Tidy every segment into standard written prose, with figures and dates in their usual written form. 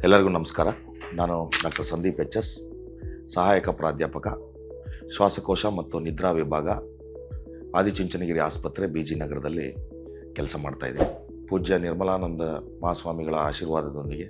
ಎಲ್ಲರಿಗೂ ನಮಸ್ಕಾರ. ನಾನು ಡಾಕ್ಟರ್ ಸಂದೀಪ್ ಎಚ್.ಎಸ್, ಸಹಾಯಕ ಪ್ರಾಧ್ಯಾಪಕ, ಶ್ವಾಸಕೋಶ ಮತ್ತು ನಿದ್ರಾ ವಿಭಾಗ, ಆದಿಚುಂಚನಗಿರಿ ಆಸ್ಪತ್ರೆ, BG ನಗರದಲ್ಲಿ ಕೆಲಸ ಮಾಡ್ತಾಯಿದ್ದೀನಿ. ಪೂಜ್ಯ ನಿರ್ಮಲಾನಂದ ಮಹಾಸ್ವಾಮಿಗಳ ಆಶೀರ್ವಾದದೊಂದಿಗೆ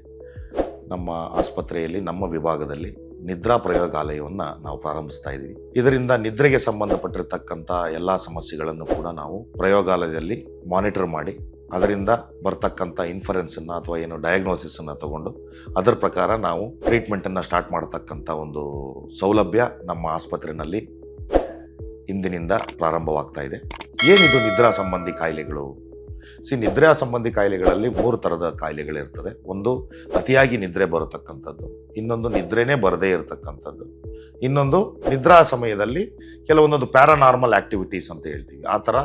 ನಮ್ಮ ಆಸ್ಪತ್ರೆಯಲ್ಲಿ ನಮ್ಮ ವಿಭಾಗದಲ್ಲಿ ನಿದ್ರಾ ಪ್ರಯೋಗಾಲಯವನ್ನು ನಾವು ಪ್ರಾರಂಭಿಸ್ತಾ ಇದ್ದೀವಿ. ಇದರಿಂದ ನಿದ್ರೆಗೆ ಸಂಬಂಧಪಟ್ಟಿರ್ತಕ್ಕಂಥ ಎಲ್ಲ ಸಮಸ್ಯೆಗಳನ್ನು ಕೂಡ ನಾವು ಪ್ರಯೋಗಾಲಯದಲ್ಲಿ ಮಾನಿಟರ್ ಮಾಡಿ ಅದರಿಂದ ಬರ್ತಕ್ಕಂಥ ಇನ್ಫರೆನ್ಸನ್ನು ಅಥವಾ ಏನು ಡಯಾಗ್ನೋಸಿಸನ್ನು ತಗೊಂಡು ಅದರ ಪ್ರಕಾರ ನಾವು ಟ್ರೀಟ್ಮೆಂಟನ್ನು ಸ್ಟಾರ್ಟ್ ಮಾಡತಕ್ಕಂಥ ಒಂದು ಸೌಲಭ್ಯ ನಮ್ಮ ಆಸ್ಪತ್ರೆಯಲ್ಲಿ ಇಂದಿನಿಂದ ಪ್ರಾರಂಭವಾಗ್ತಾ ಇದೆ. ಏನಿದು ನಿದ್ರಾ ಸಂಬಂಧಿ ಕಾಯಿಲೆಗಳು? ನಿದ್ರಾ ಸಂಬಂಧಿ ಕಾಯಿಲೆಗಳಲ್ಲಿ 3 ಥರದ ಕಾಯಿಲೆಗಳಿರ್ತದೆ. ಒಂದು ಅತಿಯಾಗಿ ನಿದ್ರೆ ಬರತಕ್ಕಂಥದ್ದು, ಇನ್ನೊಂದು ನಿದ್ರೆನೇ ಬರದೇ ಇರತಕ್ಕಂಥದ್ದು, ಇನ್ನೊಂದು ನಿದ್ರಾ ಸಮಯದಲ್ಲಿ ಕೆಲವೊಂದೊಂದು ಪ್ಯಾರಾನಾರ್ಮಲ್ ಆ್ಯಕ್ಟಿವಿಟೀಸ್ ಅಂತ ಹೇಳ್ತೀವಿ, ಆ ಥರ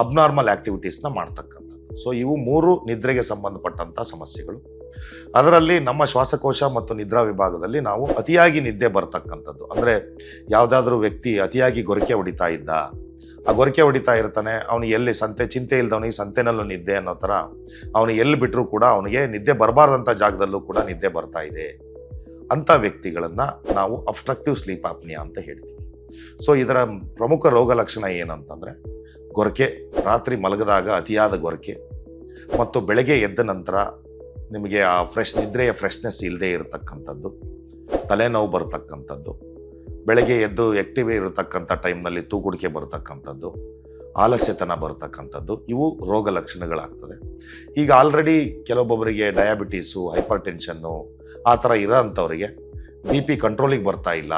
ಅಬ್ನಾರ್ಮಲ್ ಆ್ಯಕ್ಟಿವಿಟೀಸ್ನ ಮಾಡ್ತಕ್ಕಂಥದ್ದು. ಇವು 3 ನಿದ್ರೆಗೆ ಸಂಬಂಧಪಟ್ಟಂಥ ಸಮಸ್ಯೆಗಳು. ಅದರಲ್ಲಿ ನಮ್ಮ ಶ್ವಾಸಕೋಶ ಮತ್ತು ನಿದ್ರಾ ವಿಭಾಗದಲ್ಲಿ ನಾವು ಅತಿಯಾಗಿ ನಿದ್ದೆ ಬರ್ತಕ್ಕಂಥದ್ದು, ಅಂದರೆ ಯಾವುದಾದ್ರೂ ವ್ಯಕ್ತಿ ಅತಿಯಾಗಿ ಗೊರಕೆ ಹೊಡಿತಾ ಇದ್ದ, ಆ ಗೊರಕೆ ಹೊಡಿತಾ ಇರ್ತಾನೆ, ಅವನಿಗೆ ಎಲ್ಲಿ ಚಿಂತೆ ಇಲ್ದವನಿಗೆ ಸಂತೆನಲ್ಲೂ ನಿದ್ದೆ ಅನ್ನೋ ಥರ ಅವನಿಗೆ ಎಲ್ಲಿ ಬಿಟ್ಟರೂ ಕೂಡ ಅವನಿಗೆ ನಿದ್ದೆ ಬರಬಾರ್ದಂಥ ಜಾಗದಲ್ಲೂ ಕೂಡ ನಿದ್ದೆ ಬರ್ತಾ ಇದೆ, ಅಂಥ ವ್ಯಕ್ತಿಗಳನ್ನು ನಾವು ಅಬ್ಸ್ಟ್ರಕ್ಟಿವ್ ಸ್ಲೀಪ್ ಆಪ್ನಿಯಾ ಅಂತ ಹೇಳ್ತೀವಿ. ಇದರ ಪ್ರಮುಖ ರೋಗ ಲಕ್ಷಣ ಏನಂತಂದರೆ ಗೊರಕೆ, ರಾತ್ರಿ ಮಲಗಿದಾಗ ಅತಿಯಾದ ಗೊರಕೆ, ಮತ್ತು ಬೆಳಗ್ಗೆ ಎದ್ದ ನಂತರ ನಿಮಗೆ ಆ ನಿದ್ರೆಯ ಫ್ರೆಶ್ನೆಸ್ ಇಲ್ಲದೆ ಇರತಕ್ಕಂಥದ್ದು, ತಲೆನೋವು ಬರ್ತಕ್ಕಂಥದ್ದು, ಬೆಳಗ್ಗೆ ಎದ್ದು ಆ್ಯಕ್ಟಿವ್ ಇರತಕ್ಕಂಥ ಟೈಮ್ನಲ್ಲಿ ತೂಗುಡಿಕೆ ಬರ್ತಕ್ಕಂಥದ್ದು, ಆಲಸ್ಯತನ ಬರ್ತಕ್ಕಂಥದ್ದು, ಇವು ರೋಗ ಲಕ್ಷಣಗಳಾಗ್ತದೆ. ಈಗ ಆಲ್ರೆಡಿ ಕೆಲವೊಬ್ಬರಿಗೆ ಡಯಾಬಿಟೀಸು, ಹೈಪರ್ ಟೆನ್ಷನ್ನು ಆ ಥರ ಇರೋ ಅಂಥವರಿಗೆ BP ಕಂಟ್ರೋಲಿಗೆ ಬರ್ತಾ ಇಲ್ಲ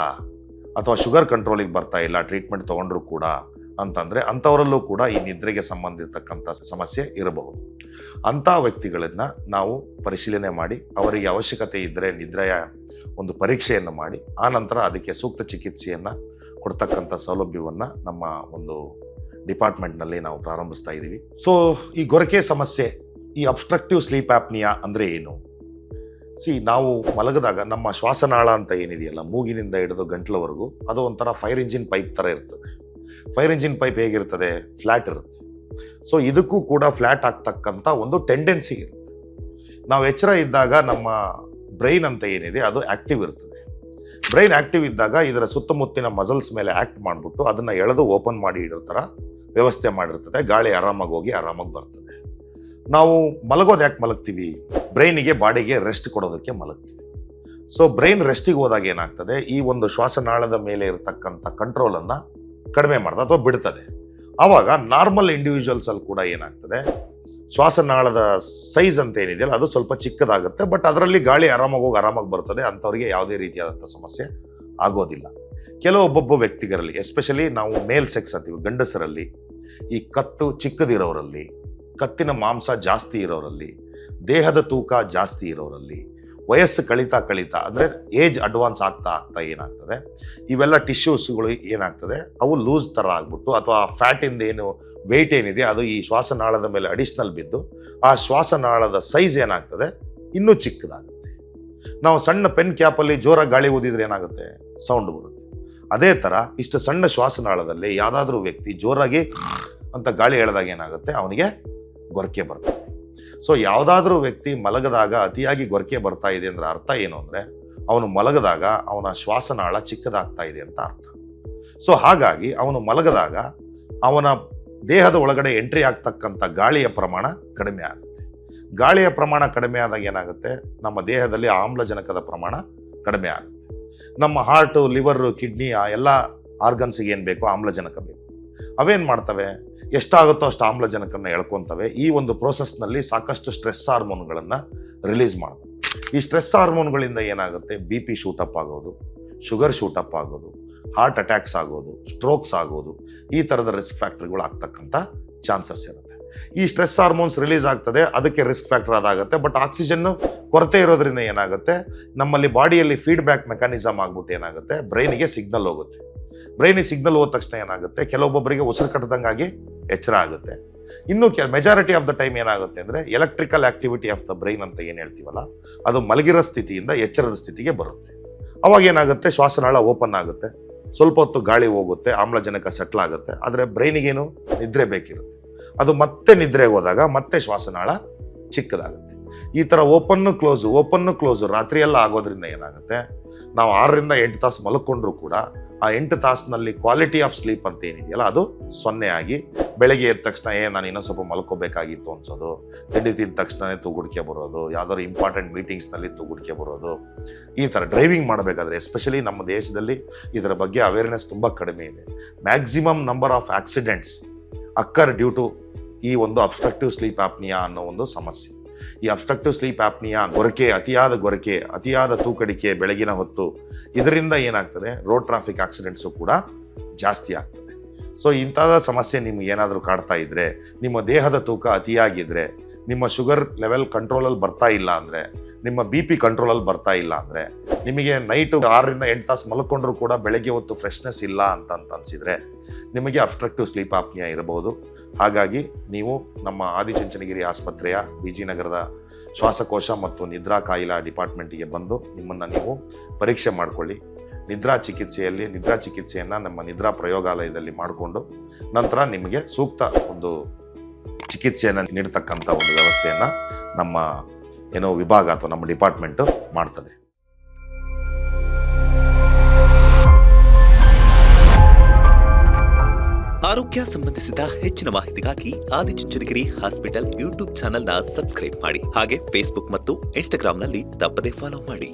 ಅಥವಾ ಶುಗರ್ ಕಂಟ್ರೋಲಿಗೆ ಬರ್ತಾ ಇಲ್ಲ ಟ್ರೀಟ್ಮೆಂಟ್ ತೊಗೊಂಡ್ರೂ ಕೂಡ ಅಂತಂದರೆ ಅಂಥವರಲ್ಲೂ ಕೂಡ ಈ ನಿದ್ರೆಗೆ ಸಂಬಂಧಿರ್ತಕ್ಕಂಥ ಸಮಸ್ಯೆ ಇರಬಹುದು. ಅಂಥ ವ್ಯಕ್ತಿಗಳನ್ನು ನಾವು ಪರಿಶೀಲನೆ ಮಾಡಿ ಅವರಿಗೆ ಅವಶ್ಯಕತೆ ಇದ್ದರೆ ನಿದ್ರೆಯ ಒಂದು ಪರೀಕ್ಷೆಯನ್ನು ಮಾಡಿ ಆ ನಂತರ ಅದಕ್ಕೆ ಸೂಕ್ತ ಚಿಕಿತ್ಸೆಯನ್ನು ಕೊಡ್ತಕ್ಕಂಥ ಸೌಲಭ್ಯವನ್ನು ನಮ್ಮ ಒಂದು ಡಿಪಾರ್ಟ್ಮೆಂಟ್ನಲ್ಲಿ ನಾವು ಪ್ರಾರಂಭಿಸ್ತಾ ಇದ್ದೀವಿ. ಈ ಗೊರಕೆ ಸಮಸ್ಯೆ, ಈ ಅಬ್ಸ್ಟ್ರಕ್ಟಿವ್ ಸ್ಲೀಪ್ ಆಪ್ನಿಯಾ ಅಂದರೆ ಏನು? ನಾವು ಮಲಗಿದಾಗ ನಮ್ಮ ಶ್ವಾಸನಾಳ ಅಂತ ಏನಿದೆಯಲ್ಲ, ಮೂಗಿನಿಂದ ಹಿಡಿದು ಗಂಟ್ಲವರೆಗೂ, ಅದು ಒಂಥರ ಫೈರ್ ಇಂಜಿನ್ ಪೈಪ್ ಥರ ಇರ್ತದೆ. ಫೈರ್ ಇಂಜಿನ್ ಪೈಪ್ ಹೇಗಿರ್ತದೆ? ಫ್ಲ್ಯಾಟ್ ಇರುತ್ತೆ. ಇದಕ್ಕೂ ಕೂಡ ಫ್ಲ್ಯಾಟ್ ಆಗ್ತಕ್ಕಂಥ ಒಂದು ಟೆಂಡೆನ್ಸಿ ಇರುತ್ತೆ. ನಾವು ಎಚ್ಚರ ಇದ್ದಾಗ ನಮ್ಮ ಬ್ರೈನ್ ಅಂತ ಏನಿದೆ ಅದು ಆ್ಯಕ್ಟಿವ್ ಇರ್ತದೆ. ಬ್ರೈನ್ ಆ್ಯಕ್ಟಿವ್ ಇದ್ದಾಗ ಇದರ ಸುತ್ತಮುತ್ತಿನ ಮಸಲ್ಸ್ ಮೇಲೆ ಆ್ಯಕ್ಟ್ ಮಾಡಿಬಿಟ್ಟು ಅದನ್ನು ಎಳೆದು ಓಪನ್ ಮಾಡಿ ಇಡೋ ಥರ ವ್ಯವಸ್ಥೆ ಮಾಡಿರ್ತದೆ. ಗಾಳಿ ಆರಾಮಾಗಿ ಹೋಗಿ ಆರಾಮಾಗಿ ಬರ್ತದೆ. ನಾವು ಮಲಗೋದು ಯಾಕೆ ಮಲಗ್ತೀವಿ? ಬ್ರೈನಿಗೆ, ಬಾಡಿಗೆ ರೆಸ್ಟ್ ಕೊಡೋದಕ್ಕೆ ಮಲಗ್ತೀವಿ. ಬ್ರೈನ್ ರೆಸ್ಟಿಗೆ ಹೋದಾಗ ಏನಾಗ್ತದೆ, ಈ ಒಂದು ಶ್ವಾಸನಾಳದ ಮೇಲೆ ಇರತಕ್ಕಂಥ ಕಂಟ್ರೋಲನ್ನು ಕಡಿಮೆ ಮಾಡ್ತದೆ ಅಥವಾ ಬಿಡ್ತದೆ. ಆವಾಗ ನಾರ್ಮಲ್ ಇಂಡಿವಿಜುವಲ್ಸಲ್ಲಿ ಕೂಡ ಏನಾಗ್ತದೆ, ಶ್ವಾಸನಾಳದ ಸೈಜ್ ಅಂತ ಏನಿದೆಯಲ್ಲ ಅದು ಸ್ವಲ್ಪ ಚಿಕ್ಕದಾಗುತ್ತೆ, ಬಟ್ ಅದರಲ್ಲಿ ಗಾಳಿ ಆರಾಮಾಗಿ ಹೋಗಿ ಆರಾಮಾಗಿ ಬರ್ತದೆ. ಅಂಥವ್ರಿಗೆ ಯಾವುದೇ ರೀತಿಯಾದಂಥ ಸಮಸ್ಯೆ ಆಗೋದಿಲ್ಲ. ಕೆಲವೊಬ್ಬೊಬ್ಬ ವ್ಯಕ್ತಿಗರಲ್ಲಿ, ಎಸ್ಪೆಷಲಿ ನಾವು ಮೇಲ್ ಸೆಕ್ಸ್ ಅಂತೀವಿ, ಗಂಡಸರಲ್ಲಿ, ಈ ಕತ್ತು ಚಿಕ್ಕದಿರೋರಲ್ಲಿ, ಕತ್ತಿನ ಮಾಂಸ ಜಾಸ್ತಿ ಇರೋರಲ್ಲಿ, ದೇಹದ ತೂಕ ಜಾಸ್ತಿ ಇರೋರಲ್ಲಿ, ವಯಸ್ಸು ಕಳೀತಾ ಅಂದರೆ ಏಜ್ ಅಡ್ವಾನ್ಸ್ ಆಗ್ತಾ ಏನಾಗ್ತದೆ, ಇವೆಲ್ಲ ಟಿಶ್ಯೂಸ್ಗಳು ಏನಾಗ್ತದೆ, ಅವು ಲೂಸ್ ಥರ ಆಗ್ಬಿಟ್ಟು ಅಥವಾ ಫ್ಯಾಟಿಂದ ಏನು ವೆಯ್ಟ್ ಏನಿದೆ ಅದು ಈ ಶ್ವಾಸನಾಳದ ಮೇಲೆ ಅಡಿಷ್ನಲ್ ಬಿದ್ದು ಆ ಶ್ವಾಸನಾಳದ ಸೈಜ್ ಏನಾಗ್ತದೆ, ಇನ್ನೂ ಚಿಕ್ಕದಾಗುತ್ತೆ. ನಾವು ಸಣ್ಣ ಪೆನ್ ಕ್ಯಾಪಲ್ಲಿ ಜೋರಾಗಿ ಗಾಳಿ ಊದಿದ್ರೆ ಏನಾಗುತ್ತೆ, ಸೌಂಡ್ ಬರುತ್ತೆ. ಅದೇ ಥರ ಇಷ್ಟು ಸಣ್ಣ ಶ್ವಾಸನಾಳದಲ್ಲಿ ಯಾವುದಾದ್ರೂ ವ್ಯಕ್ತಿ ಜೋರಾಗಿ ಅಂತ ಗಾಳಿ ಎಳೆದಾಗ ಏನಾಗುತ್ತೆ, ಅವನಿಗೆ ಗೊರಕೆ ಬರ್ತದೆ. ಯಾವುದಾದ್ರೂ ವ್ಯಕ್ತಿ ಮಲಗದಾಗ ಅತಿಯಾಗಿ ಗೊರಕೆ ಬರ್ತಾ ಇದೆ ಅಂದರೆ ಅರ್ಥ ಏನು ಅಂದರೆ ಅವನು ಮಲಗದಾಗ ಅವನ ಶ್ವಾಸನಾಳ ಚಿಕ್ಕದಾಗ್ತಾ ಇದೆ ಅಂತ ಅರ್ಥ. ಹಾಗಾಗಿ ಅವನು ಮಲಗದಾಗ ಅವನ ದೇಹದ ಒಳಗಡೆ ಎಂಟ್ರಿ ಆಗ್ತಕ್ಕಂಥ ಗಾಳಿಯ ಪ್ರಮಾಣ ಕಡಿಮೆ ಆಗುತ್ತೆ. ಗಾಳಿಯ ಪ್ರಮಾಣ ಕಡಿಮೆ ಆದಾಗ ಏನಾಗುತ್ತೆ, ನಮ್ಮ ದೇಹದಲ್ಲಿ ಆಮ್ಲಜನಕದ ಪ್ರಮಾಣ ಕಡಿಮೆ ಆಗುತ್ತೆ. ನಮ್ಮ ಹಾರ್ಟು, ಲಿವರು, ಕಿಡ್ನಿ ಆ ಎಲ್ಲ ಆರ್ಗನ್ಸಿಗೆ ಏನು ಬೇಕೋ ಆಮ್ಲಜನಕ ಬೇಕು. ಅವೇನು ಮಾಡ್ತವೆ, ಎಷ್ಟಾಗುತ್ತೋ ಅಷ್ಟು ಆಮ್ಲಜನಕವನ್ನು ಎಳ್ಕೊತವೆ. ಈ ಒಂದು ಪ್ರೋಸೆಸ್ನಲ್ಲಿ ಸಾಕಷ್ಟು ಸ್ಟ್ರೆಸ್ ಹಾರ್ಮೋನ್ಗಳನ್ನು ರಿಲೀಸ್ ಮಾಡ್ತವೆ. ಈ ಸ್ಟ್ರೆಸ್ ಹಾರ್ಮೋನ್ಗಳಿಂದ ಏನಾಗುತ್ತೆ, BP ಶೂಟಪ್ ಆಗೋದು, ಶುಗರ್ ಶೂಟಪ್ ಆಗೋದು, ಹಾರ್ಟ್ ಅಟ್ಯಾಕ್ಸ್ ಆಗೋದು, ಸ್ಟ್ರೋಕ್ಸ್ ಆಗೋದು, ಈ ಥರದ ರಿಸ್ಕ್ ಫ್ಯಾಕ್ಟರ್ಗಳು ಆಗ್ತಕ್ಕಂಥ ಚಾನ್ಸಸ್ ಇರುತ್ತೆ. ಈ ಸ್ಟ್ರೆಸ್ ಹಾರ್ಮೋನ್ಸ್ ರಿಲೀಸ್ ಆಗ್ತದೆ, ಅದಕ್ಕೆ ರಿಸ್ಕ್ ಫ್ಯಾಕ್ಟರ್ ಅದಾಗುತ್ತೆ. ಬಟ್ ಆಕ್ಸಿಜನ್ನು ಕೊರತೆ ಇರೋದ್ರಿಂದ ಏನಾಗುತ್ತೆ, ನಮ್ಮಲ್ಲಿ ಬಾಡಿಯಲ್ಲಿ ಫೀಡ್ಬ್ಯಾಕ್ ಮೆಕ್ಯಾನಿಸಮ್ ಆಗ್ಬಿಟ್ಟು ಏನಾಗುತ್ತೆ, ಬ್ರೈನಿಗೆ ಸಿಗ್ನಲ್ ಹೋಗುತ್ತೆ. ಬ್ರೈನಿಗೆ ಸಿಗ್ನಲ್ ಹೋದ ತಕ್ಷಣ ಏನಾಗುತ್ತೆ, ಕೆಲವೊಬ್ಬೊಬ್ಬರಿಗೆ ಉಸಿರು ಕಟ್ಟದಂಗಾಗಿ ಎಚ್ಚರ ಆಗುತ್ತೆ. ಇನ್ನು ಮೆಜಾರಿಟಿ ಆಫ್ ದ ಟೈಮ್ ಏನಾಗುತ್ತೆ ಅಂದರೆ electrical activity of the brain ಅಂತ ಏನು ಹೇಳ್ತೀವಲ್ಲ, ಅದು ಮಲಗಿರೋ ಸ್ಥಿತಿಯಿಂದ ಎಚ್ಚರದ ಸ್ಥಿತಿಗೆ ಬರುತ್ತೆ. ಅವಾಗ ಏನಾಗುತ್ತೆ, ಶ್ವಾಸನಾಳ ಓಪನ್ ಆಗುತ್ತೆ, ಸ್ವಲ್ಪ ಹೊತ್ತು ಗಾಳಿ ಹೋಗುತ್ತೆ, ಆಮ್ಲಜನಕ ಸೆಟ್ಲ್ ಆಗುತ್ತೆ. ಆದರೆ ಬ್ರೈನಿಗೇನು ನಿದ್ರೆ ಬೇಕಿರುತ್ತೆ. ಅದು ಮತ್ತೆ ನಿದ್ರೆಗೆ ಹೋದಾಗ ಮತ್ತೆ ಶ್ವಾಸನಾಳ ಚಿಕ್ಕದಾಗುತ್ತೆ. ಈ ಥರ ಓಪನ್ನು ಕ್ಲೋಸು ರಾತ್ರಿ ಎಲ್ಲ ಆಗೋದ್ರಿಂದ ಏನಾಗುತ್ತೆ, ನಾವು 6ರಿಂದ 8 ತಾಸು ಮಲ್ಕೊಂಡ್ರೂ ಕೂಡ ಆ 8 ತಾಸಿನಲ್ಲಿ ಕ್ವಾಲಿಟಿ ಆಫ್ ಸ್ಲೀಪ್ ಅಂತ ಏನಿದೆಯಲ್ಲ ಅದು 0 ಆಗಿ ಬೆಳಗ್ಗೆ ಎದ್ದ ತಕ್ಷಣ ನಾನು ಇನ್ನೊಂದು ಸ್ವಲ್ಪ ಮಲ್ಕೋಬೇಕಾಗಿತ್ತು ಅನ್ಸೋದು, ತಿಂಡಿ ತಿಂದ ತಕ್ಷಣವೇ ತೂಗುಡಿಕೆ ಬರೋದು, ಯಾವ್ದಾದ್ರು ಇಂಪಾರ್ಟೆಂಟ್ ಮೀಟಿಂಗ್ಸ್ನಲ್ಲಿ ತೂಗುಡಿಕೆ ಬರೋದು. ಈ ಥರ ಡ್ರೈವಿಂಗ್ ಮಾಡಬೇಕಾದ್ರೆ ಎಸ್ಪೆಷಲಿ ನಮ್ಮ ದೇಶದಲ್ಲಿ ಇದರ ಬಗ್ಗೆ ಅವೇರ್ನೆಸ್ ತುಂಬ ಕಡಿಮೆ ಇದೆ. Maximum number of accidents occur due to ಈ ಒಂದು ಅಬ್ಸ್ಟ್ರಕ್ಟಿವ್ ಸ್ಲೀಪ್ ಆಪ್ನಿಯಾ ಅನ್ನೋ ಒಂದು ಸಮಸ್ಯೆ. ಈ ಅಬ್ಸ್ಟ್ರಕ್ಟಿವ್ ಸ್ಲೀಪ್ ಆಪ್ನಿಯಾ ಅತಿಯಾದ ತೂಕಡಿಕೆ ಬೆಳಗಿನ ಹೊತ್ತು, ಇದರಿಂದ ಏನಾಗ್ತದೆ, ರೋಡ್ ಟ್ರಾಫಿಕ್ ಆಕ್ಸಿಡೆಂಟ್ಸು ಕೂಡ ಜಾಸ್ತಿ ಆಗ್ತದೆ. ಸೊ ಇಂಥದ ಸಮಸ್ಯೆ ನಿಮ್ಗೆ ಏನಾದರೂ ಕಾಡ್ತಾ ಇದ್ರೆ, ನಿಮ್ಮ ದೇಹದ ತೂಕ ಅತಿಯಾಗಿದ್ರೆ, ನಿಮ್ಮ ಶುಗರ್ ಲೆವೆಲ್ ಕಂಟ್ರೋಲಲ್ಲಿ ಬರ್ತಾ ಇಲ್ಲ ಅಂದರೆ, ನಿಮ್ಮ BP ಕಂಟ್ರೋಲಲ್ಲಿ ಬರ್ತಾ ಇಲ್ಲ ಅಂದರೆ, ನಿಮಗೆ ನೈಟು 6ರಿಂದ 8 ತಾಸು ಮಲ್ಕೊಂಡ್ರೂ ಕೂಡ ಬೆಳಗ್ಗೆ ಹೊತ್ತು ಫ್ರೆಶ್ನೆಸ್ ಇಲ್ಲ ಅಂತ ಅನಿಸಿದರೆ ನಿಮಗೆ ಅಬ್ಸ್ಟ್ರಕ್ಟಿವ್ ಸ್ಲೀಪ್ ಆಪ್ನಿಯಾ ಇರಬಹುದು. ಹಾಗಾಗಿ ನೀವು ನಮ್ಮ ಆದಿಚುಂಚನಗಿರಿ ಆಸ್ಪತ್ರೆಯ BG ನಗರದ ಶ್ವಾಸಕೋಶ ಮತ್ತು ನಿದ್ರಾ ಕಾಯಿಲೆ ಡಿಪಾರ್ಟ್ಮೆಂಟಿಗೆ ಬಂದು ನಿಮ್ಮನ್ನು ನೀವು ಪರೀಕ್ಷೆ ಮಾಡಿಕೊಳ್ಳಿ. ನಿದ್ರಾ ಚಿಕಿತ್ಸೆಯನ್ನು ನಮ್ಮ ನಿದ್ರಾ ಪ್ರಯೋಗಾಲಯದಲ್ಲಿ ಮಾಡಿಕೊಂಡು ನಂತರ ನಿಮಗೆ ಸೂಕ್ತ ಒಂದು ಚಿಕಿತ್ಸೆಯನ್ನು ನೀಡತಕ್ಕಂಥ ಒಂದು ವ್ಯವಸ್ಥೆಯನ್ನು ನಮ್ಮ ವಿಭಾಗ ಅಥವಾ ನಮ್ಮ ಡಿಪಾರ್ಟ್ಮೆಂಟು ಮಾಡ್ತದೆ. ಆರೋಗ್ಯ ಸಂಬಂಧಿಸಿದ ಹೆಚ್ಚಿನ ಮಾಹಿತಿಗಾಗಿ ಆದಿಚುಂಚನಗಿರಿ ಹಾಸ್ಪಿಟಲ್ ಯೂಟ್ಯೂಬ್ ಚಾನೆಲ್ನ ಸಬ್ಸ್ಕ್ರೈಬ್ ಮಾಡಿ. ಹಾಗೆ ಫೇಸ್ಬುಕ್ ಮತ್ತು ಇನ್ಸ್ಟಾಗ್ರಾಂನಲ್ಲಿ ತಪ್ಪದೇ ಫಾಲೋ ಮಾಡಿ.